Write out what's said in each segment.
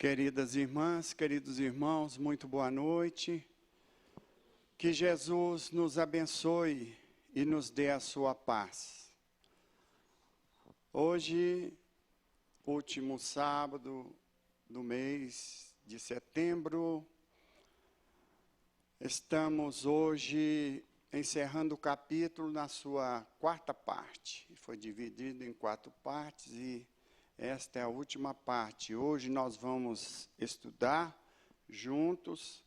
Queridas irmãs, queridos irmãos, muito boa noite. Que Jesus nos abençoe e nos dê a sua paz. Hoje, último sábado do mês de setembro, estamos hoje encerrando o capítulo na sua quarta parte. Foi dividido em 4 partes e esta é a última parte. Hoje nós vamos estudar juntos,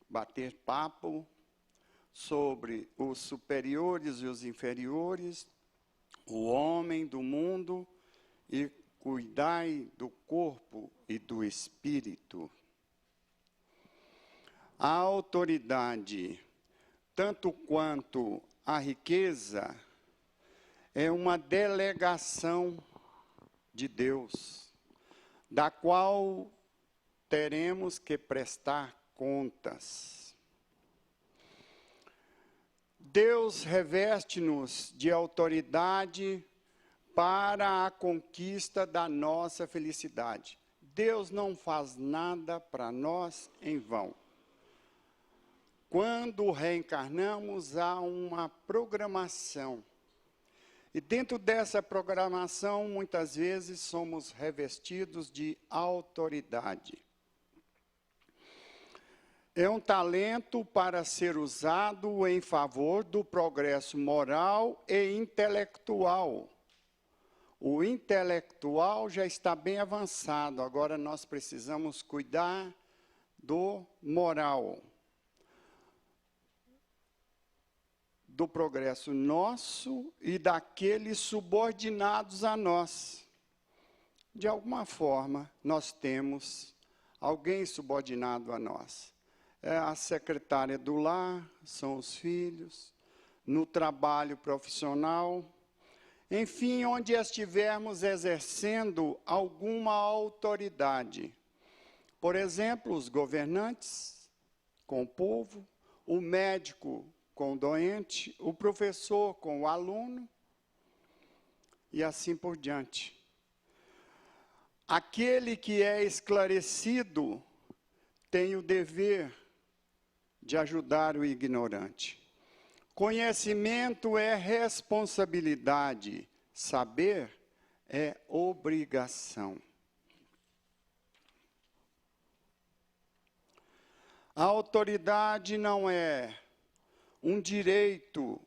bater papo sobre os superiores e os inferiores, o homem do mundo e cuidai do corpo e do espírito. A autoridade, tanto quanto a riqueza, é uma delegação de Deus, da qual teremos que prestar contas. Deus reveste-nos de autoridade para a conquista da nossa felicidade. Deus não faz nada para nós em vão. Quando reencarnamos, há uma programação. E dentro dessa programação, muitas vezes, somos revestidos de autoridade. É um talento para ser usado em favor do progresso moral e intelectual. O intelectual já está bem avançado, agora nós precisamos cuidar do moral. Do progresso nosso e daqueles subordinados a nós. De alguma forma, nós temos alguém subordinado a nós. É a secretária do lar, são os filhos, no trabalho profissional, enfim, onde estivermos exercendo alguma autoridade. Por exemplo, os governantes com o povo, o médico com o doente, o professor com o aluno, e assim por diante. Aquele que é esclarecido tem o dever de ajudar o ignorante. Conhecimento é responsabilidade, saber é obrigação. A autoridade não é um direito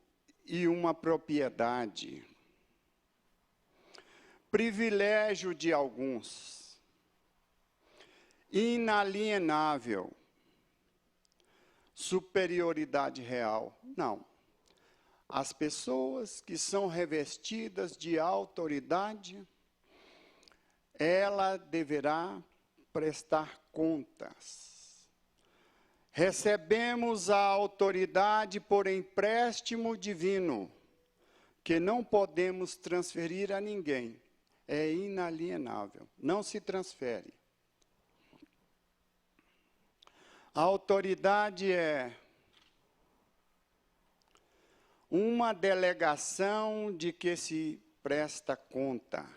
e uma propriedade, privilégio de alguns, inalienável, superioridade real. Não. As pessoas que são revestidas de autoridade, ela deverá prestar contas. Recebemos a autoridade por empréstimo divino, que não podemos transferir a ninguém. É inalienável, não se transfere. A autoridade é uma delegação de que se presta conta.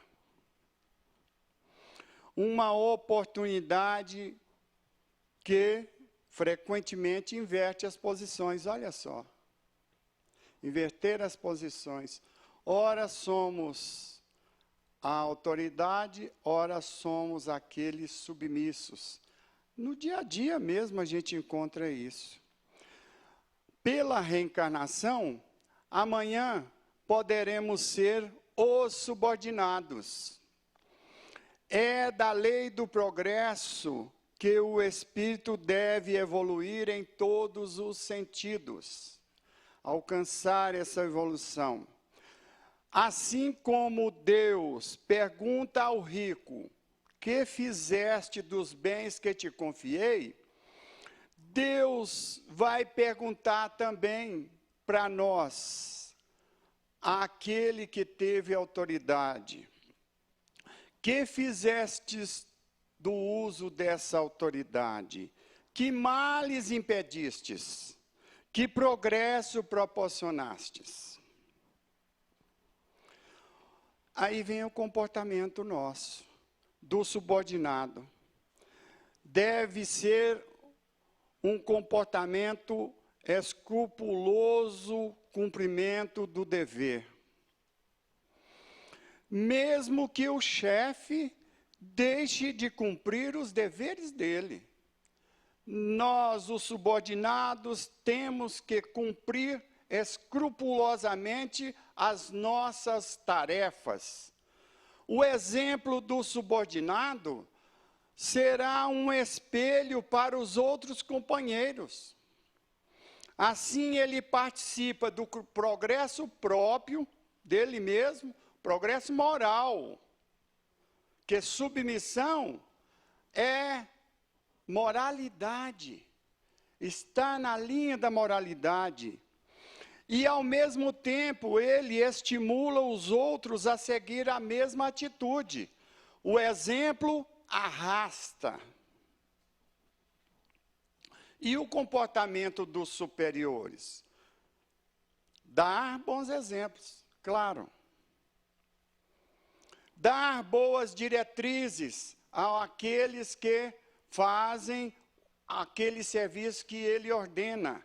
Uma oportunidade que frequentemente inverte as posições, olha só. Inverter as posições. Ora somos a autoridade, ora somos aqueles submissos. No dia a dia mesmo a gente encontra isso. Pela reencarnação, amanhã poderemos ser os subordinados. É da lei do progresso que o espírito deve evoluir em todos os sentidos, alcançar essa evolução. Assim como Deus pergunta ao rico, que fizeste dos bens que te confiei? Deus vai perguntar também para nós, àquele que teve autoridade, que fizestes do uso dessa autoridade? Que males impedistes? Que progresso proporcionastes? Aí vem o comportamento nosso, do subordinado. deve ser um comportamento escrupuloso cumprimento do dever. Mesmo que o chefe deixe de cumprir os deveres dele. Nós, os subordinados, temos que cumprir escrupulosamente as nossas tarefas. O exemplo do subordinado será um espelho para os outros companheiros. Assim, ele participa do progresso próprio dele mesmo, progresso moral, que submissão é moralidade, está na linha da moralidade. E, ao mesmo tempo, ele estimula os outros a seguir a mesma atitude. O exemplo arrasta. E o comportamento dos superiores? Dar bons exemplos, claro. Dar boas diretrizes àqueles que fazem aquele serviço que ele ordena.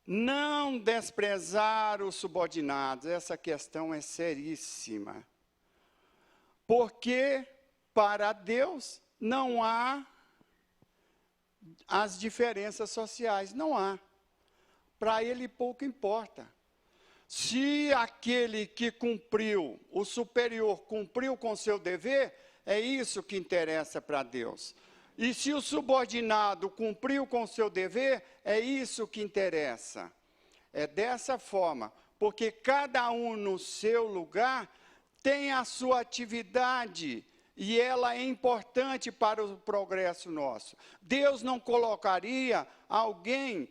Não desprezar os subordinados, essa questão é seríssima. Porque para Deus não há as diferenças sociais, não há. Para ele pouco importa. Se aquele que cumpriu, o superior cumpriu com seu dever, é isso que interessa para Deus. E se o subordinado cumpriu com seu dever, é isso que interessa. É dessa forma, porque cada um no seu lugar tem a sua atividade e ela é importante para o progresso nosso. Deus não colocaria alguém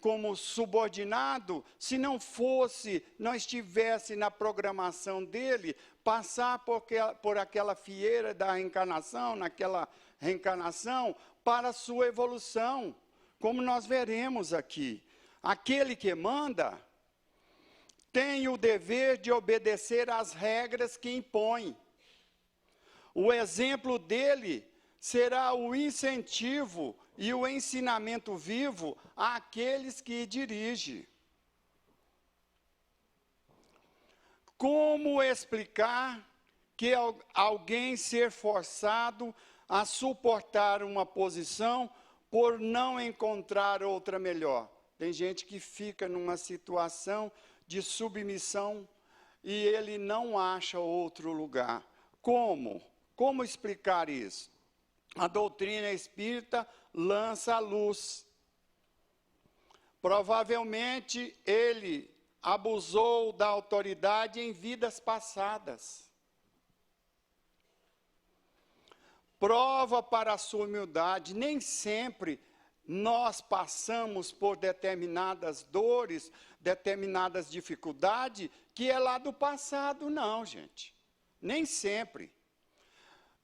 como subordinado, se não estivesse na programação dele, passar por aquela fieira da reencarnação, naquela reencarnação, para a sua evolução, como nós veremos aqui. Aquele que manda tem o dever de obedecer às regras que impõe. O exemplo dele será o incentivo e o ensinamento vivo àqueles que dirige. Como explicar que alguém ser forçado a suportar uma posição por não encontrar outra melhor? Tem gente que fica numa situação de submissão e ele não acha outro lugar. Como? Como explicar isso? A doutrina espírita lança a luz. Provavelmente ele abusou da autoridade em vidas passadas. Prova para a sua humildade, nem sempre nós passamos por determinadas dores, determinadas dificuldades, que é lá do passado, não, gente. Nem sempre.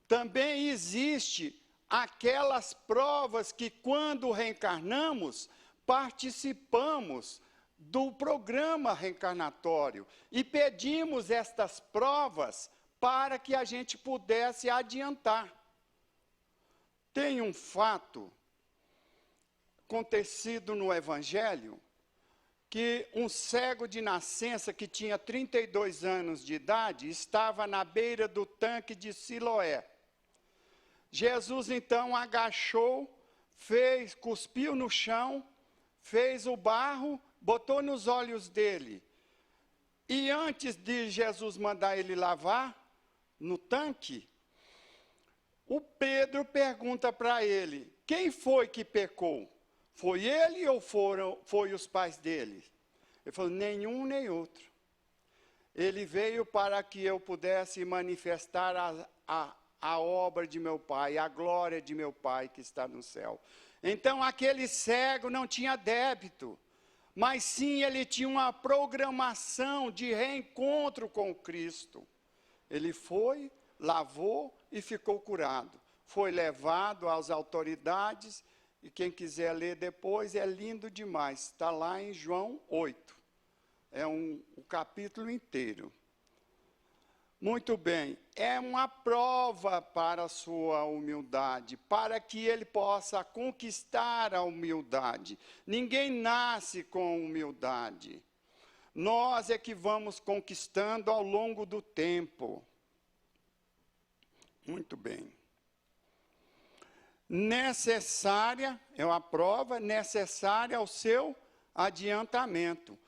Também existe aquelas provas que, quando reencarnamos, participamos do programa reencarnatório e pedimos estas provas para que a gente pudesse adiantar. Tem um fato acontecido no Evangelho, que um cego de nascença que tinha 32 anos de idade estava na beira do tanque de Siloé. Jesus, então, agachou, cuspiu no chão, fez o barro, botou nos olhos dele. E antes de Jesus mandar ele lavar no tanque, o Pedro pergunta para ele, quem foi que pecou? Foi ele ou foi os pais dele? Ele falou, nenhum nem outro. Ele veio para que eu pudesse manifestar a obra de meu Pai, a glória de meu Pai que está no céu. Então, aquele cego não tinha débito, mas sim ele tinha uma programação de reencontro com Cristo. Ele foi, lavou e ficou curado. Foi levado às autoridades, e quem quiser ler depois, é lindo demais. Está lá em João 8. É o capítulo inteiro. Muito bem. é uma prova para a sua humildade, para que ele possa conquistar a humildade. Ninguém nasce com humildade. Nós é que vamos conquistando ao longo do tempo. Muito bem. Necessária, é uma prova necessária ao seu adiantamento.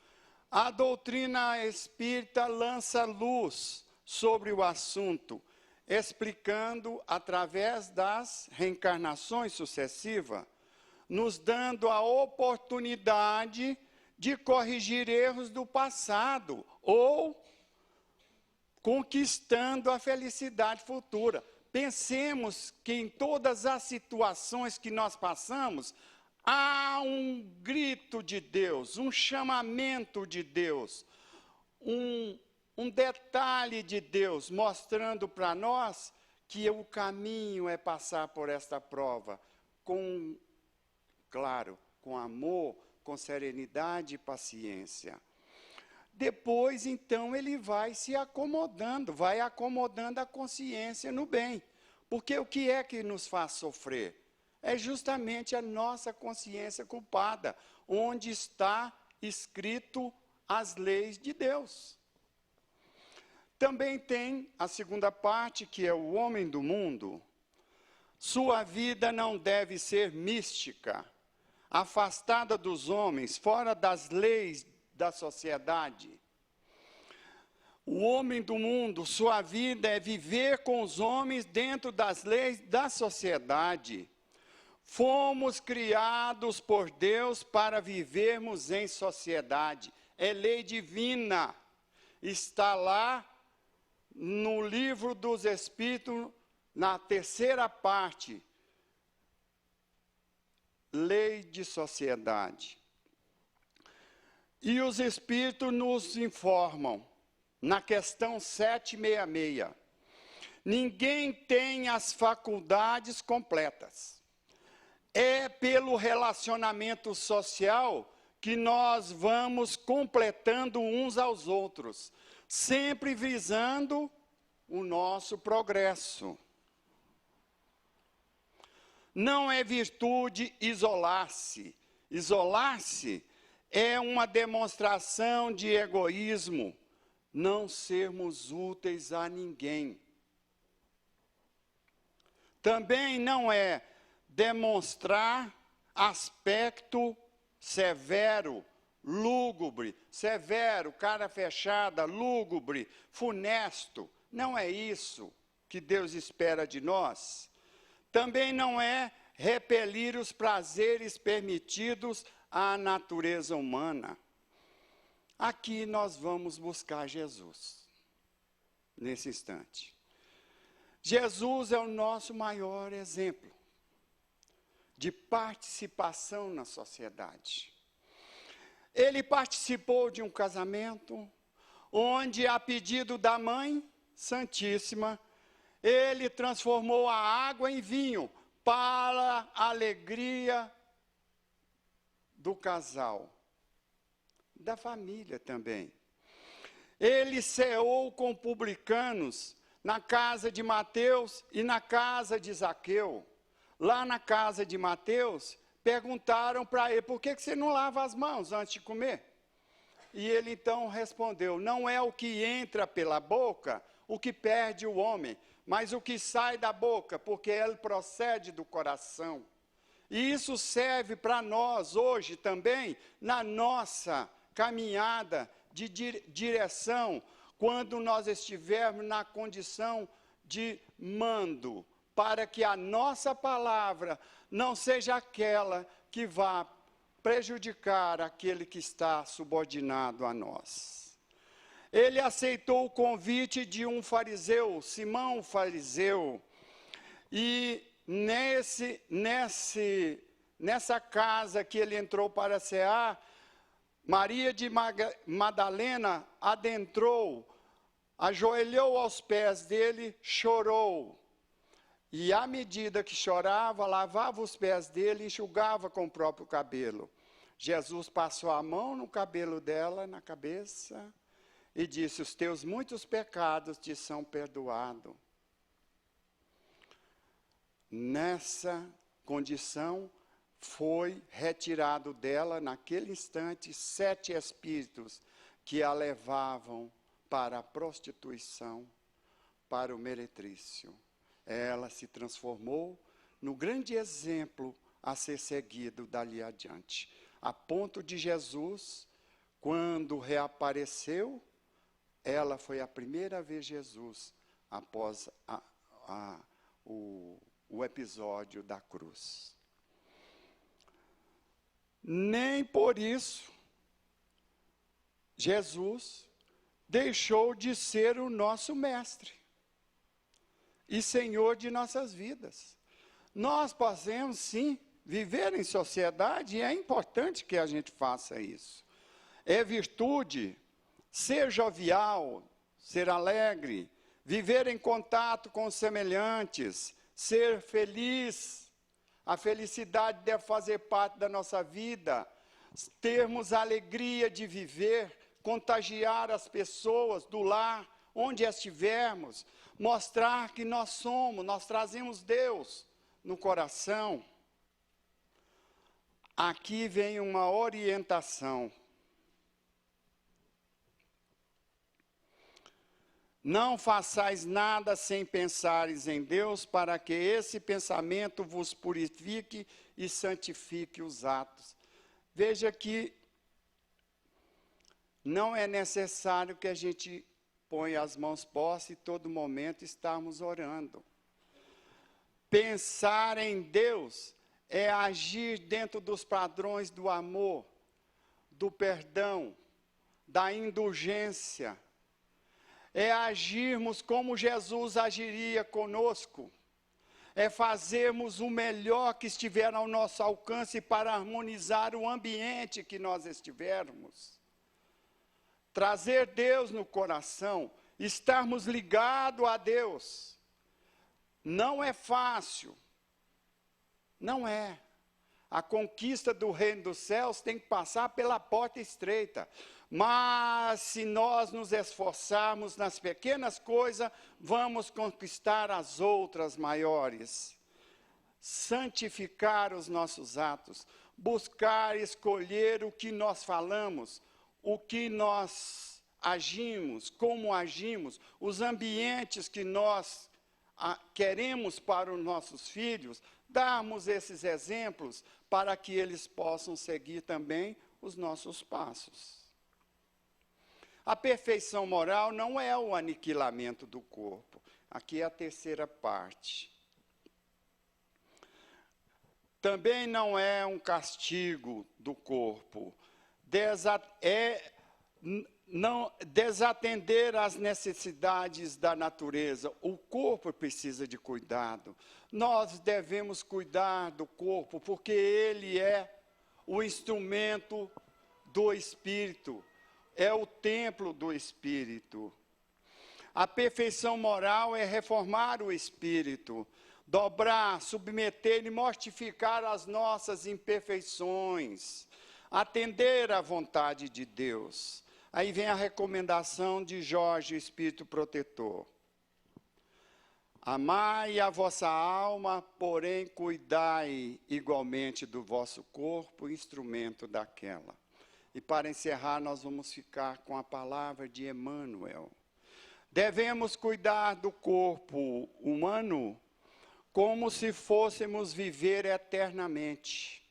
A doutrina espírita lança luz sobre o assunto, explicando através das reencarnações sucessivas, nos dando a oportunidade de corrigir erros do passado ou conquistando a felicidade futura. Pensemos que em todas as situações que nós passamos, há um grito de Deus, um chamamento de Deus, um detalhe de Deus mostrando para nós que o caminho é passar por esta prova, claro, com amor, com serenidade e paciência. Depois, então, ele vai se acomodando, vai acomodando a consciência no bem. Porque o que é que nos faz sofrer? É justamente a nossa consciência culpada, onde está escrito as leis de Deus. Também tem a segunda parte, que é o homem do mundo. Sua vida não deve ser mística, afastada dos homens, fora das leis da sociedade. O homem do mundo, sua vida é viver com os homens dentro das leis da sociedade. Fomos criados por Deus para vivermos em sociedade. É lei divina. Está lá no livro dos Espíritos, na terceira parte, lei de sociedade. E os Espíritos nos informam, na questão 766, ninguém tem as faculdades completas. É pelo relacionamento social que nós vamos completando uns aos outros, sempre visando o nosso progresso. Não é virtude isolar-se. Isolar-se é uma demonstração de egoísmo, não sermos úteis a ninguém. Também não é demonstrar aspecto severo, lúgubre, severo, cara fechada, lúgubre, funesto. Não é isso que Deus espera de nós. Também não é repelir os prazeres permitidos à natureza humana. Aqui nós vamos buscar Jesus, nesse instante. Jesus é o nosso maior exemplo de participação na sociedade. Ele participou de um casamento, onde, a pedido da Mãe Santíssima, ele transformou a água em vinho, para a alegria do casal, da família também. Ele ceou com publicanos na casa de Mateus e na casa de Zaqueu. Lá na casa de Mateus, perguntaram para ele, por que você não lava as mãos antes de comer? E ele então respondeu, não é o que entra pela boca o que perde o homem, mas o que sai da boca, porque ele procede do coração. E isso serve para nós hoje também, na nossa caminhada de direção, quando nós estivermos na condição de mando, para que a nossa palavra não seja aquela que vá prejudicar aquele que está subordinado a nós. Ele aceitou o convite de um fariseu, Simão fariseu, e nessa casa que ele entrou para cear, Maria de Madalena adentrou, ajoelhou aos pés dele, chorou. E à medida que chorava, lavava os pés dele e enxugava com o próprio cabelo. Jesus passou a mão no cabelo dela, na cabeça, e disse: os teus muitos pecados te são perdoados. Nessa condição, foi retirado dela, naquele instante, 7 espíritos que a levavam para a prostituição, para o meretrício. Ela se transformou no grande exemplo a ser seguido dali adiante, a ponto de Jesus, quando reapareceu, ela foi a primeira a ver Jesus após o episódio da cruz. Nem por isso Jesus deixou de ser o nosso mestre e Senhor de nossas vidas. Nós podemos, sim, viver em sociedade, e é importante que a gente faça isso. É virtude ser jovial, ser alegre, viver em contato com os semelhantes, ser feliz. A felicidade deve fazer parte da nossa vida. Termos a alegria de viver, contagiar as pessoas do lar, onde estivermos, mostrar que nós trazemos Deus no coração. Aqui vem uma orientação. Não façais nada sem pensares em Deus, para que esse pensamento vos purifique e santifique os atos. Veja que não é necessário que a gente ponha as mãos postas e todo momento estarmos orando. Pensar em Deus é agir dentro dos padrões do amor, do perdão, da indulgência. É agirmos como Jesus agiria conosco. É fazermos o melhor que estiver ao nosso alcance para harmonizar o ambiente que nós estivermos. Trazer Deus no coração, estarmos ligados a Deus. Não é fácil. Não é. A conquista do reino dos céus tem que passar pela porta estreita. Mas se nós nos esforçarmos nas pequenas coisas, vamos conquistar as outras maiores. Santificar os nossos atos, buscar escolher o que nós falamos, o que nós agimos, como agimos, os ambientes que nós queremos para os nossos filhos, darmos esses exemplos para que eles possam seguir também os nossos passos. A perfeição moral não é o aniquilamento do corpo. Aqui é a terceira parte. Também não é um castigo do corpo. Não desatender às necessidades da natureza. O corpo precisa de cuidado. Nós devemos cuidar do corpo, porque ele é o instrumento do Espírito. É o templo do Espírito. A perfeição moral é reformar o Espírito, dobrar, submeter e mortificar as nossas imperfeições, atender à vontade de Deus. Aí vem a recomendação de Jorge, o Espírito Protetor. Amai a vossa alma, porém cuidai igualmente do vosso corpo, instrumento daquela. E para encerrar, nós vamos ficar com a palavra de Emmanuel. Devemos cuidar do corpo humano como se fôssemos viver eternamente.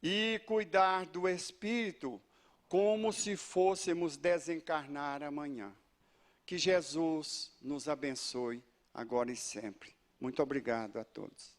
E cuidar do espírito como se fôssemos desencarnar amanhã. Que Jesus nos abençoe agora e sempre. Muito obrigado a todos.